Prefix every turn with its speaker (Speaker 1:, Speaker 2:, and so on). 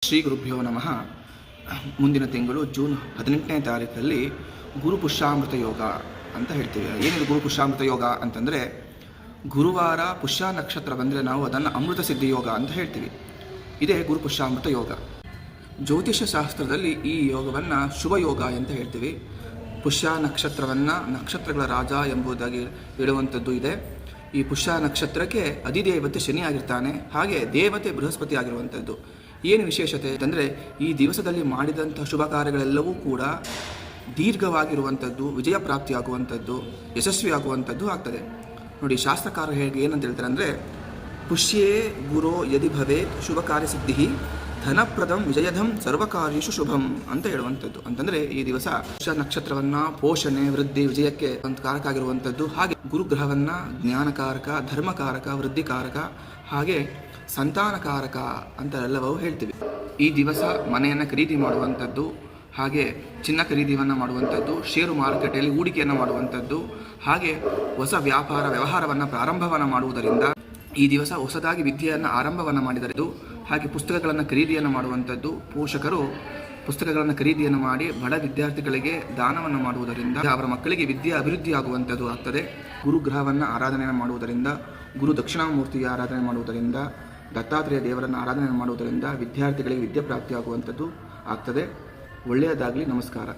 Speaker 1: ಶ್ರೀ ಗುರುಭ್ಯೋ ನಮಃ. ಮುಂದಿನ ತಿಂಗಳು ಜೂನ್ 18ನೇ ತಾರೀಕಲ್ಲಿ ಗುರು ಪುಷ್ಯಾಮೃತ ಯೋಗ ಅಂತ ಹೇಳ್ತೀವಿ. ಏನಿದು ಗುರು ಪುಷ್ಯಾಮೃತ ಯೋಗ ಅಂತಂದರೆ, ಗುರುವಾರ ಪುಷ್ಯ ನಕ್ಷತ್ರ ಬಂದರೆ ನಾವು ಅದನ್ನು ಅಮೃತ ಸಿದ್ಧಿ ಯೋಗ ಅಂತ ಹೇಳ್ತೀವಿ. ಇದೇ ಗುರು ಪುಷ್ಯಾಮೃತ ಯೋಗ. ಜ್ಯೋತಿಷ್ಯ ಶಾಸ್ತ್ರದಲ್ಲಿ ಈ ಯೋಗವನ್ನು ಶುಭ ಯೋಗ ಅಂತ ಹೇಳ್ತೀವಿ. ಪುಷ್ಯ ನಕ್ಷತ್ರವನ್ನು ನಕ್ಷತ್ರಗಳ ರಾಜ ಎಂಬುದಾಗಿ ಹೇಳುವಂಥದ್ದು ಇದೆ. ಈ ಪುಷ್ಯ ನಕ್ಷತ್ರಕ್ಕೆ ಅಧಿದೇವತೆ ಶನಿ ಆಗಿರ್ತಾನೆ, ಹಾಗೆ ದೇವತೆ ಬೃಹಸ್ಪತಿ ಆಗಿರುವಂಥದ್ದು. ಏನು ವಿಶೇಷತೆ ಅಂತಂದರೆ, ಈ ದಿವಸದಲ್ಲಿ ಮಾಡಿದಂಥ ಶುಭ ಕಾರ್ಯಗಳೆಲ್ಲವೂ ಕೂಡ ದೀರ್ಘವಾಗಿರುವಂಥದ್ದು, ವಿಜಯ ಪ್ರಾಪ್ತಿಯಾಗುವಂಥದ್ದು, ಯಶಸ್ವಿಯಾಗುವಂಥದ್ದು ಆಗ್ತದೆ. ನೋಡಿ, ಶಾಸ್ತ್ರಕಾರ ಹೇಗೆ ಏನಂತ ಹೇಳ್ತಾರೆ ಅಂದರೆ, ಪುಷ್ಯೇ ಗುರೋ ಯದಿ ಭವೇತ್ ಶುಭ ಕಾರ್ಯ ಸಿದ್ಧಿ ಧನಪ್ರದಂ ವಿಜಯಧಂ ಸರ್ವಕಾರ್ಯೇಷು ಶುಭಂ ಅಂತ ಹೇಳುವಂಥದ್ದು. ಅಂತಂದರೆ ಈ ದಿವಸ ಪುಷ್ಯ ನಕ್ಷತ್ರವನ್ನು ಪೋಷಣೆ, ವೃದ್ಧಿ, ವಿಜಯಕ್ಕೆ ಒಂದು ಕಾರಕ ಆಗಿರುವಂಥದ್ದು. ಹಾಗೆ ಗುರುಗ್ರಹವನ್ನು ಜ್ಞಾನಕಾರಕ, ಧರ್ಮಕಾರಕ, ವೃದ್ಧಿಕಾರಕ, ಹಾಗೆ ಸಂತಾನಕಾರಕ ಅಂತ ಎಲ್ಲವೂ ಹೇಳ್ತೀವಿ. ಈ ದಿವಸ ಮನೆಯನ್ನು ಖರೀದಿ ಮಾಡುವಂಥದ್ದು, ಹಾಗೆ ಚಿನ್ನ ಖರೀದಿಯನ್ನು ಮಾಡುವಂಥದ್ದು, ಷೇರು ಮಾರುಕಟ್ಟೆಯಲ್ಲಿ ಹೂಡಿಕೆಯನ್ನು ಮಾಡುವಂಥದ್ದು, ಹಾಗೆ ಹೊಸ ವ್ಯಾಪಾರ ವ್ಯವಹಾರವನ್ನು ಪ್ರಾರಂಭವನ್ನು ಮಾಡುವುದರಿಂದ, ಈ ದಿವಸ ಹೊಸದಾಗಿ ವಿದ್ಯೆಯನ್ನು ಆರಂಭವನ್ನು ಮಾಡಿದರೆದು, ಹಾಗೆ ಪುಸ್ತಕಗಳನ್ನು ಖರೀದಿಯನ್ನು ಮಾಡುವಂಥದ್ದು, ಪೋಷಕರು ಪುಸ್ತಕಗಳನ್ನು ಖರೀದಿಯನ್ನು ಮಾಡಿ ಬಡ ವಿದ್ಯಾರ್ಥಿಗಳಿಗೆ ದಾನವನ್ನು ಮಾಡುವುದರಿಂದ ಅವರ ಮಕ್ಕಳಿಗೆ ವಿದ್ಯೆ ಅಭಿವೃದ್ಧಿ ಆಗುವಂಥದ್ದು ಆಗ್ತದೆ. ಗುರುಗ್ರಹವನ್ನು ಆರಾಧನೆಯನ್ನು ಮಾಡುವುದರಿಂದ, ಗುರು ದಕ್ಷಿಣಾಮೂರ್ತಿಯ ಆರಾಧನೆ ಮಾಡುವುದರಿಂದ, ದತ್ತಾತ್ರೇಯ ದೇವರನ್ನು ಆರಾಧನೆ ಮಾಡುವುದರಿಂದ ವಿದ್ಯಾರ್ಥಿಗಳಿಗೆ ವಿದ್ಯೆ ಪ್ರಾಪ್ತಿಯಾಗುವಂಥದ್ದು ಆಗ್ತದೆ. ಒಳ್ಳೆಯದಾಗಲಿ. ನಮಸ್ಕಾರ.